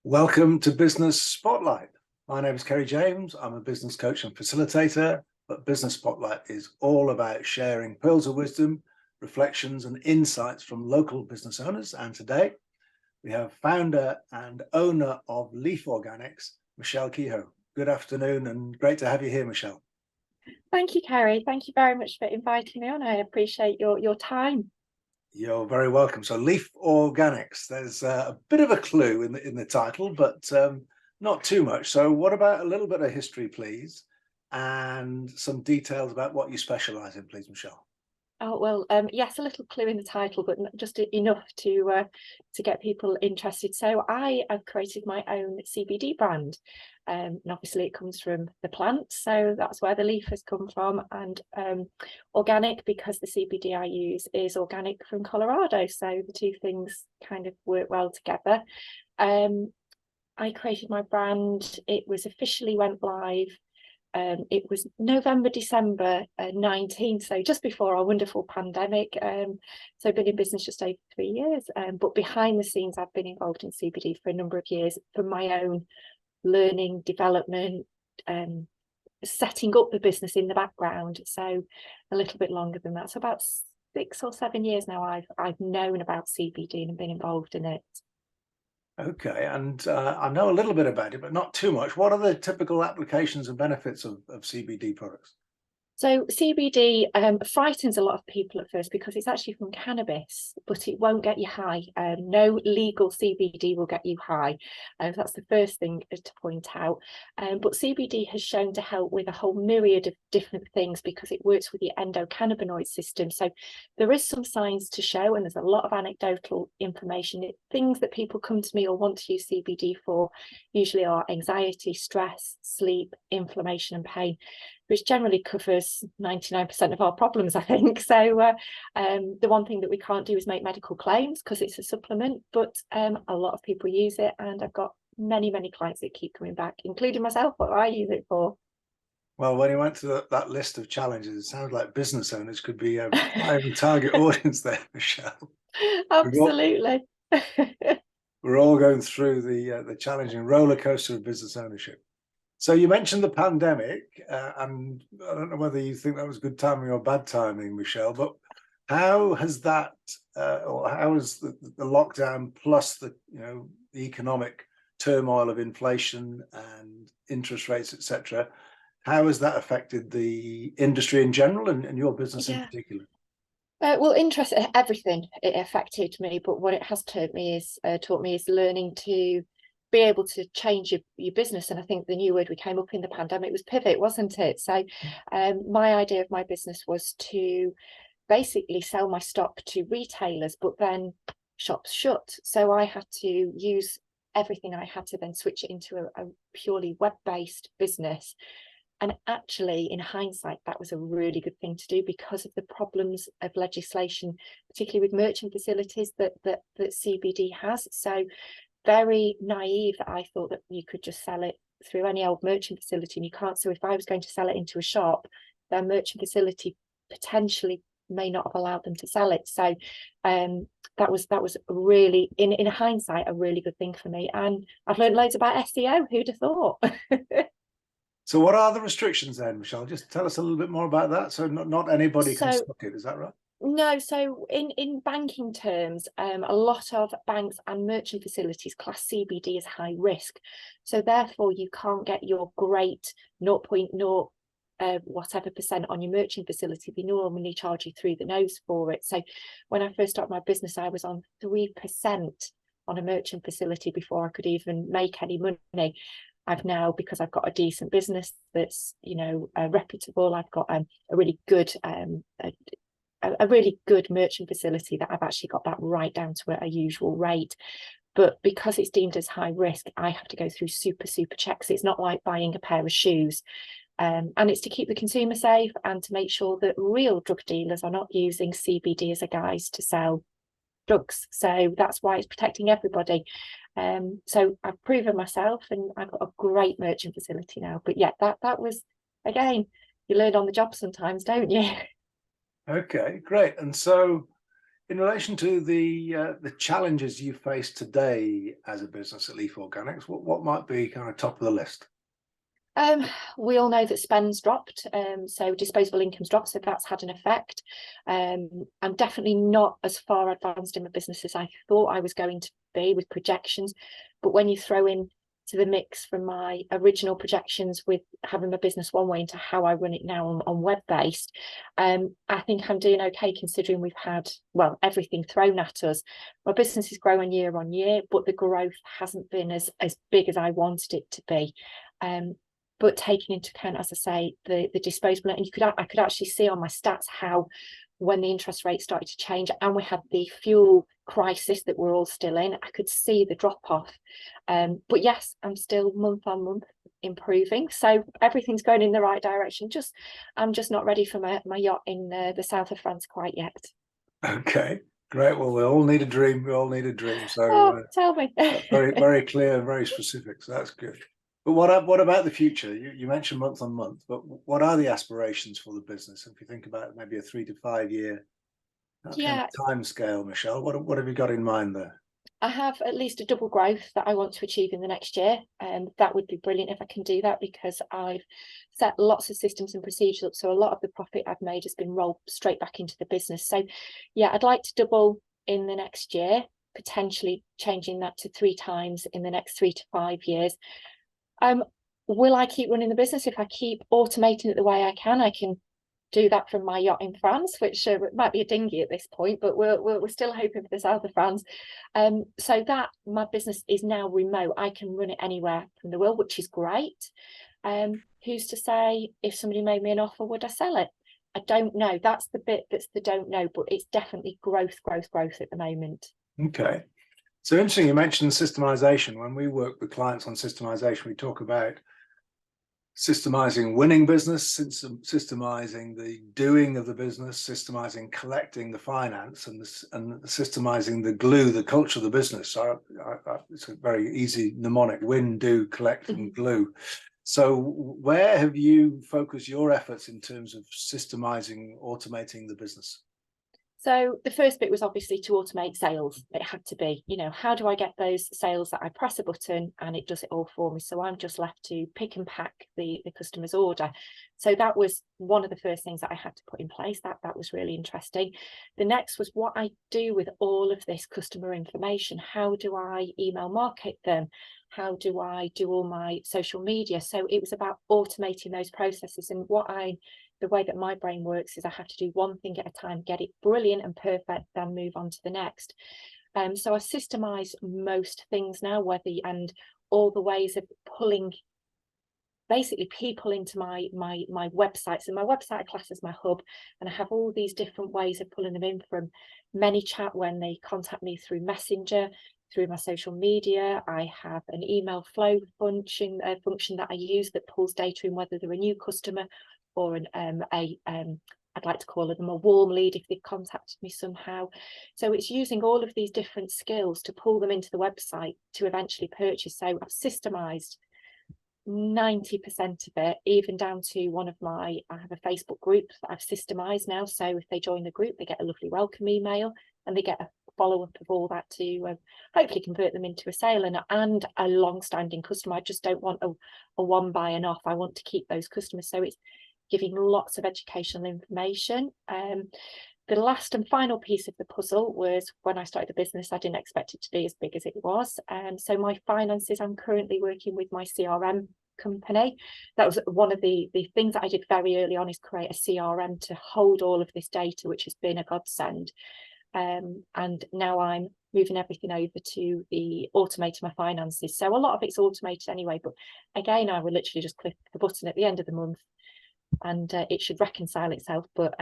Welcome to Business Spotlight. My name is Kerry James. I'm a business coach and facilitator, but Business Spotlight is all about sharing pearls of wisdom, reflections, and insights from local business owners. And today we have founder and owner of Leaf Organics, Michelle Kehoe. Good afternoon, and great to have you here, Michelle. Thank you, Kerry. Thank you very much for inviting me on. I appreciate your time. You're very welcome. So Leaf Organics, there's a bit of a clue in the title, but not too much. So what about a little bit of history, please, and some details about what you specialize in, please, Michelle? Oh, well, yes, a little clue in the title, but not just enough to get people interested. So I have created my own CBD brand, and obviously it comes from the plant, so that's where the leaf has come from, and organic because the CBD I use is organic from Colorado, so the two things kind of work well together. I created my brand. It was officially went live. It was November, December 19, so just before our wonderful pandemic. So I've been in business just over 3 years, but behind the scenes, I've been involved in CBD for a number of years for my own learning, development, setting up the business in the background. So a little bit longer than that. So about 6 or 7 years now, I've known about CBD and been involved in it. Okay, and I know a little bit about it, but not too much. What are the typical applications and benefits of CBD products? So CBD frightens a lot of people at first because it's actually from cannabis, but it won't get you high. No legal CBD will get you high. That's the first thing to point out. But CBD has shown to help with a whole myriad of different things because it works with the endocannabinoid system. So there is some science to show, and there's a lot of anecdotal information. Things that people come to me or want to use CBD for usually are anxiety, stress, sleep, inflammation, and pain, which generally covers 99% of our problems, I think. So the one thing that we can't do is make medical claims because it's a supplement, but a lot of people use it, and I've got many clients that keep coming back, including myself, what I use it for. Well, when you went to that list of challenges, it sounds like business owners could be a prime target audience there, Michelle. Absolutely. We're all going through the challenging roller coaster of business ownership. So you mentioned the pandemic, and I don't know whether you think that was good timing or bad timing, Michelle, but how has that, or how has the lockdown plus the economic turmoil of inflation and interest rates, etc., how has that affected the industry in general and your business in Yeah. particular? Well, interest, everything it affected me, but what it has taught me is learning to be able to change your business. And I think the new word we came up in the pandemic was pivot, wasn't it? So my idea of my business was to basically sell my stock to retailers, but then shops shut. So I had to use everything I had to then switch it into a purely web-based business. And actually, in hindsight, that was a really good thing to do because of the problems of legislation, particularly with merchant facilities that CBD has. So very naive that I thought that you could just sell it through any old merchant facility, and you can't. So if I was going to sell it into a shop, their merchant facility potentially may not have allowed them to sell it. So that was really, in hindsight, a really good thing for me. And I've learned loads about SEO. Who'd have thought? So what are the restrictions then, Michelle? Just tell us a little bit more about that. So not anybody can So stock it, is that right? no, so in banking terms, a lot of banks and merchant facilities class CBD as high risk. So therefore, you can't get your great 0.0 whatever percent on your merchant facility. They normally charge you through the nose for it. So when I first started my business, I was on 3% on a merchant facility before I could even make any money. I've now, because I've got a decent business that's reputable, I've got a really good a really good merchant facility that I've actually got that right down to a usual rate. But because it's deemed as high risk, I have to go through super checks. It's not like buying a pair of shoes. And it's to keep the consumer safe and to make sure that real drug dealers are not using CBD as a guise to sell drugs. So that's why it's protecting everybody. So I've proven myself, and I've got a great merchant facility now. But yeah, that was, again, you learn on the job sometimes, don't you? Okay, great. And so In relation to the challenges you face today as a business at Leaf Organics, what might be kind of top of the list? We all know that spend's dropped, so disposable income's dropped, so that's had an effect. I'm definitely not as far advanced in my business as I thought I was going to be with projections, but when you throw in to the mix from my original projections with having my business one way into how I run it now on web-based, I think I'm doing okay considering we've had, well, everything thrown at us. My business is growing year on year, but the growth hasn't been as big as I wanted it to be. But taking into account, as I say, the disposable, and I could actually see on my stats how when the interest rate started to change and we had the fuel crisis that we're all still in, I could see the drop off. But yes, I'm still month on month improving, so everything's going in the right direction. I'm just not ready for my yacht in the south of France quite yet. Okay, great. Well, we all need a dream. We all need a dream. So Tell me. very clear and very specific. So that's good. But what about the future? You mentioned month on month, but what are the aspirations for the business? If you think about maybe a 3 to 5 year kind of time scale, Michelle, what have you got in mind there? I have at least a double growth that I want to achieve in the next year, and that would be brilliant if I can do that, because I've set lots of systems and procedures up, so a lot of the profit I've made has been rolled straight back into the business. So yeah, I'd like to double in the next year, potentially changing that to 3 times in the next 3 to 5 years. Will I keep running the business? If I keep automating it the way I can do that from my yacht in France, which might be a dinghy at this point, but we're still hoping for the south of France. So that my business is now remote. I can run it anywhere from the world, which is great. Who's to say if somebody made me an offer, would I sell it? I don't know. That's the bit that's the don't know, but it's definitely growth at the moment. Okay. So interesting, you mentioned systemization. When we work with clients on systemization, we talk about systemizing winning business, systemizing the doing of the business, systemizing collecting the finance, and systemizing the glue, the culture of the business. So it's a very easy mnemonic: win, do, collect, and glue. So where have you focused your efforts in terms of systemizing, automating the business? So the first bit was obviously to automate sales. It had to be, how do I get those sales that I press a button and it does it all for me? So I'm just left to pick and pack the customer's order. So that was one of the first things that I had to put in place. That was really interesting. The next was what I do with all of this customer information. How do I email market them? How do I do all my social media? So it was about automating those processes. And the way that my brain works is I have to do one thing at a time, get it brilliant and perfect, then move on to the next. So I systemize most things now, and all the ways of pulling basically people into my website. So my website class is my hub, and I have all these different ways of pulling them in, from ManyChat when they contact me through Messenger, through my social media. I have an email flow function that I use that pulls data in whether they're a new customer or I'd like to call them a warm lead if they've contacted me somehow. So it's using all of these different skills to pull them into the website to eventually purchase. So I've systemized 90% of it, even down to I have a Facebook group that I've systemized now. So if they join the group, they get a lovely welcome email and they get a follow-up of all that to hopefully convert them into a sale and a long-standing customer. I just don't want a one buy and off. I want to keep those customers. So it's giving lots of educational information. The last and final piece of the puzzle was when I started the business, I didn't expect it to be as big as it was. So my finances, I'm currently working with my CRM company. That was one of the things that I did very early on, is create a CRM to hold all of this data, which has been a godsend. And now I'm moving everything over to the automating my finances. So a lot of it's automated anyway, but again, I will literally just click the button at the end of the month and it should reconcile itself. But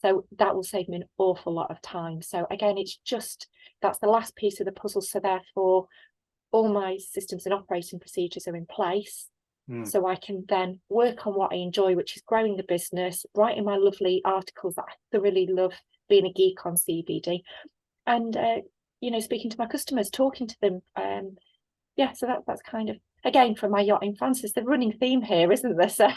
so that will save me an awful lot of time. So again, that's the last piece of the puzzle. So therefore, all my systems and operating procedures are in place. So I can then work on what I enjoy, which is growing the business, writing my lovely articles that I thoroughly love, being a geek on CBD, and speaking to my customers, talking to them. So that's kind of, again, from my yacht in France. It's the running theme here, isn't there? So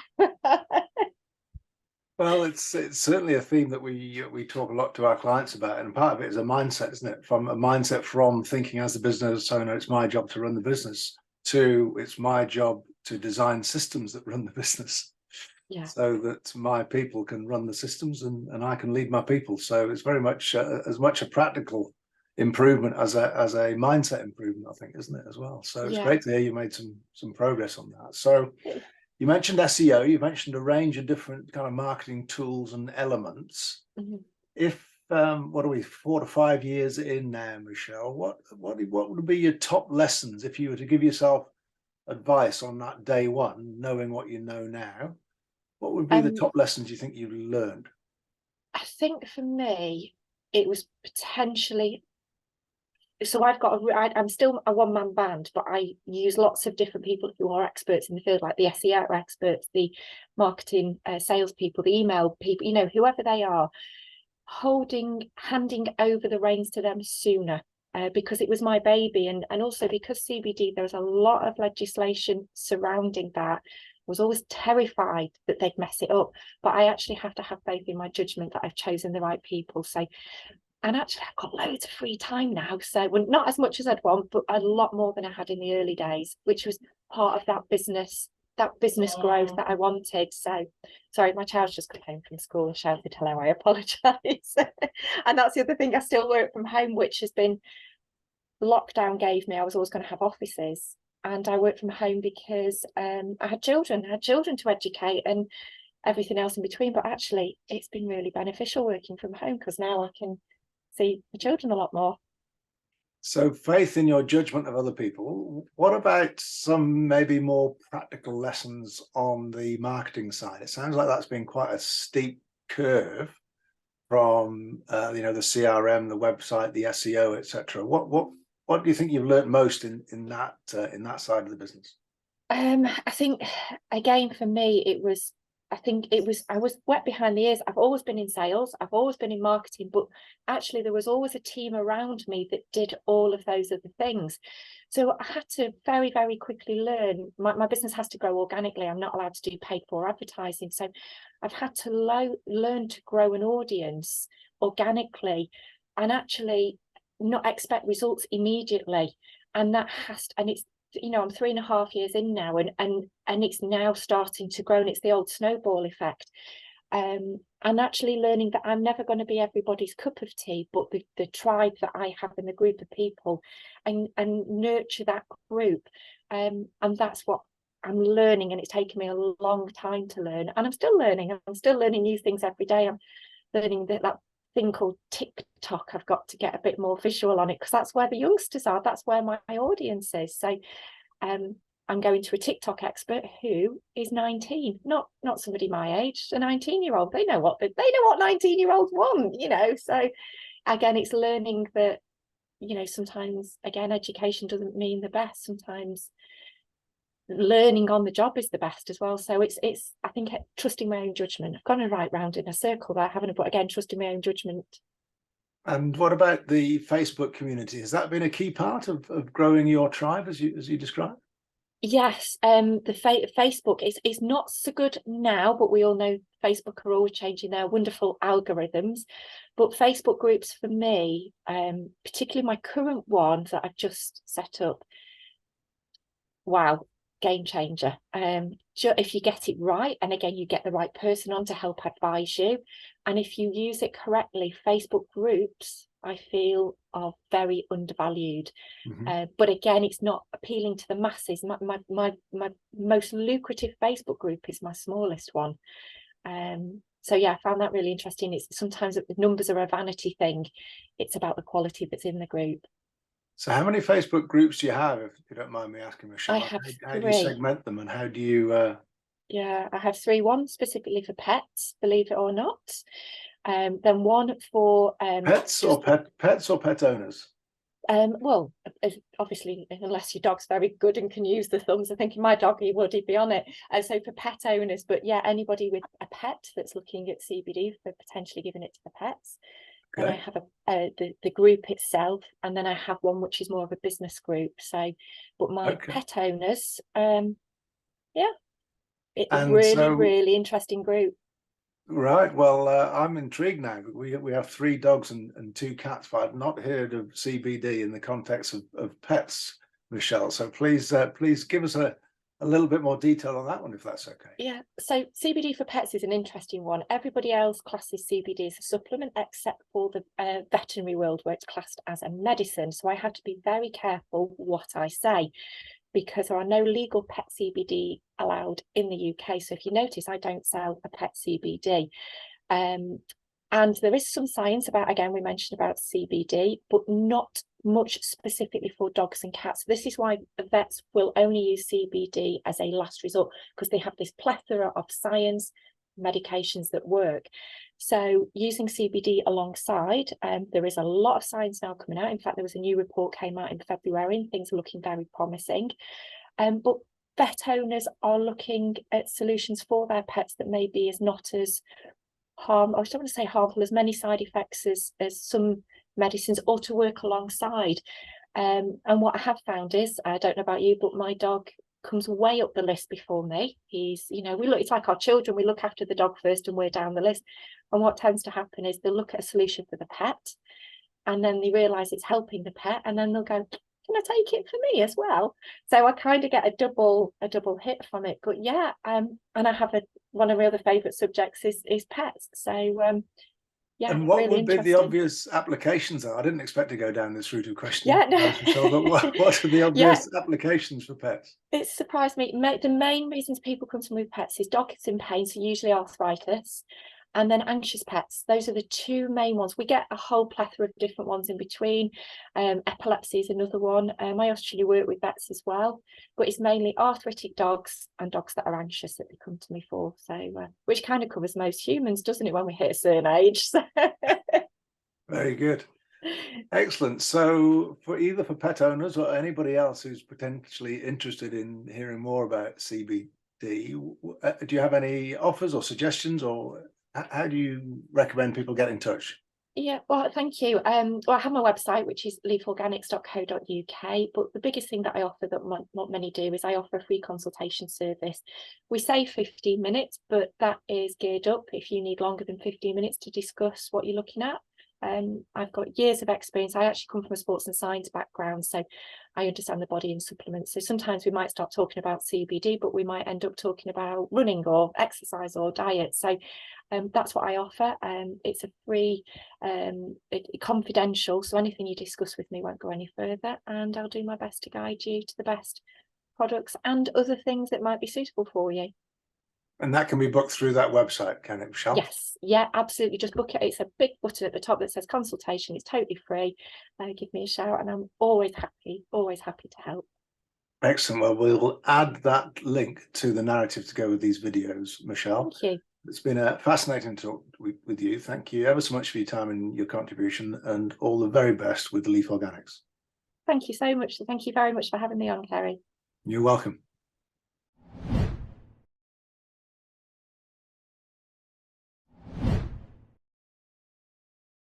Well, it's certainly a theme that we talk a lot to our clients about, and part of it is a mindset, isn't it? From a mindset from thinking as a business owner, it's my job to run the business, to it's my job to design systems that run the business, Yeah, so that my people can run the systems and I can lead my people. So it's very much as much a practical improvement as a mindset improvement, I think, isn't it, as well? So it's yeah. great to hear you made some progress on that. So you mentioned SEO, you mentioned a range of different kind of marketing tools and elements. Mhm. If what are we, 4 to 5 years in now, Michelle? What would be your top lessons if you were to give yourself advice on that day one, knowing what you know now? What would be the Um, top lessons you think you learned? I think for me, it was potentially, so I've got I'm still a one-man band, but I use lots of different people who are experts in the field, like the SEO experts, the marketing sales people, the email people, whoever they are, handing over the reins to them sooner. Because it was my baby, and also because CBD, there's a lot of legislation surrounding that. I was always terrified that they'd mess it up, but I actually have to have faith in my judgment that I've chosen the right people. So, and actually I've got loads of free time now, so, well, not as much as I'd want, but a lot more than I had in the early days, which was part of that business growth that I wanted. So sorry, my child's just come home from school and shouted hello, I apologize. And that's the other thing, I still work from home, which has been, lockdown gave me, I was always going to have offices, and I worked from home because I had children to educate and everything else in between. But actually it's been really beneficial working from home, because now I can see the children a lot more. So faith in your judgment of other people. What about some maybe more practical lessons on the marketing side? It sounds like that's been quite a steep curve from the CRM, the website, the SEO, etc. What do you think you've learned most in that side of the business? I think, again, for me, I was wet behind the ears. I've always been in sales, I've always been in marketing, but actually there was always a team around me that did all of those other things. So I had to very, very quickly learn. My business has to grow organically. I'm not allowed to do paid for advertising. So I've had to learn to grow an audience organically, and actually not expect results immediately. And it's, I'm 3.5 years in now, and it's now starting to grow, and it's the old snowball effect. And actually learning that I'm never going to be everybody's cup of tea, but the tribe that I have in the group of people, and nurture that group. And that's what I'm learning, and it's taken me a long time to learn, and I'm still learning. I'm still learning new things every day. I'm learning that thing called TikTok. I've got to get a bit more visual on it, because that's where the youngsters are. That's where my audience is. So I'm going to a TikTok expert who is 19, not somebody my age, a 19-year-old. They know what 19-year-olds want. So again, it's learning that, sometimes, again, education doesn't mean the best. Sometimes learning on the job is the best as well. So it's I think, trusting my own judgment. I've gone right round in a circle there, haven't I? But again, trusting my own judgment. And what about the Facebook community? Has that been a key part of growing your tribe as you described? Yes, the Facebook is not so good now, but we all know Facebook are always changing their wonderful algorithms. But Facebook groups for me, particularly my current one that I've just set up, wow, game changer. If you get it right, and again, you get the right person on to help advise you, and if you use it correctly, Facebook groups, I feel, are very undervalued. But again, it's not appealing to the masses. My most lucrative Facebook group is my smallest one. So yeah, I found that really interesting. It's sometimes the numbers are a vanity thing. It's about the quality that's in the group. So how many Facebook groups do you have, if you don't mind me asking, I Michelle? have How do you three. segment them, and how do you Yeah, I have three. One specifically for pets, believe it or not. Then one for pets just or pet owners? well, obviously, unless your dog's very good and can use the thumbs, I think my dog, he'd be on it. So for pet owners, but yeah, anybody with a pet that's looking at CBD for potentially giving it to the pets. Then I Okay. have the group itself, and then I have one which is more of a business group. So, but my Okay. pet owners, yeah, it's And really, so really interesting group. Right. Well, I'm intrigued now. We have 3 dogs and 2 cats, but I've not heard of CBD in the context of pets, Michelle. So please give us a little bit more detail on that one, if that's okay. Yeah, so CBD for pets is an interesting one. Everybody else classes CBD as a supplement, except for the veterinary world, where it's classed as a medicine. So I have to be very careful what I say, because there are no legal pet CBD allowed in the UK. So if you notice, I don't sell a pet CBD. And there is some science about, again, we mentioned about CBD, but not much specifically for dogs and cats. This is why vets will only use CBD as a last resort, because they have this plethora of science, medications that work. So using CBD alongside, there is a lot of science now coming out. In fact, there was a new report came out in February and things are looking very promising. But vet owners are looking at solutions for their pets that maybe is not as I don't want to say harmful, as many side effects as some medicines, or to work alongside. And what I have found is, I don't know about you, but my dog comes way up the list before me. He's, it's like our children, we look after the dog first and we're down the list. And what tends to happen is they'll look at a solution for the pet, and then they realise it's helping the pet, and then they'll go, can I take it for me as well? So I kind of get a double hit from it. But yeah, and I have one of my other favourite subjects is pets. So yeah, And what really would be the interesting. obvious applications? I didn't expect to go down this route of Yeah, questioning, no. Michelle, but what are the Yeah, obvious applications for pets? it surprised me. The main reasons people come to me with pets is dogs in pain, so usually arthritis, and then anxious pets. Those are the 2 main ones. We get a whole plethora of different ones in between. Epilepsy is another one. I actually work with vets as well, but it's mainly arthritic dogs and dogs that are anxious that they come to me for. So, which kind of covers most humans, doesn't it, when we hit a certain age? So. Very good. Excellent. So for pet owners or anybody else who's potentially interested in hearing more about CBD, do you have any offers or suggestions, or how do you recommend people get in touch? Yeah, well, thank you. Well, I have my website, which is leaforganics.co.uk, but the biggest thing that I offer that not many do is I offer a free consultation service. We say 15 minutes, but that is geared up if you need longer than 15 minutes to discuss what you're looking at. I've got years of experience. I actually come from a sports and science background, so I understand the body and supplements. So sometimes we might start talking about CBD, but we might end up talking about running or exercise or diet. So that's what I offer. It's a free, confidential, so anything you discuss with me won't go any further, and I'll do my best to guide you to the best products and other things that might be suitable for you. And that can be booked through that website, can it, Michelle? Yes, yeah, absolutely. Just book it. It's a big button at the top that says consultation. It's totally free. Give me a shout, and I'm always happy to help. Excellent. Well, we'll add that link to the narrative to go with these videos, Michelle. Thank you. It's been a fascinating talk with you. Thank you ever so much for your time and your contribution, and all the very best with Leaf Organics. Thank you so much. Thank you very much for having me on, Ceri. You're welcome.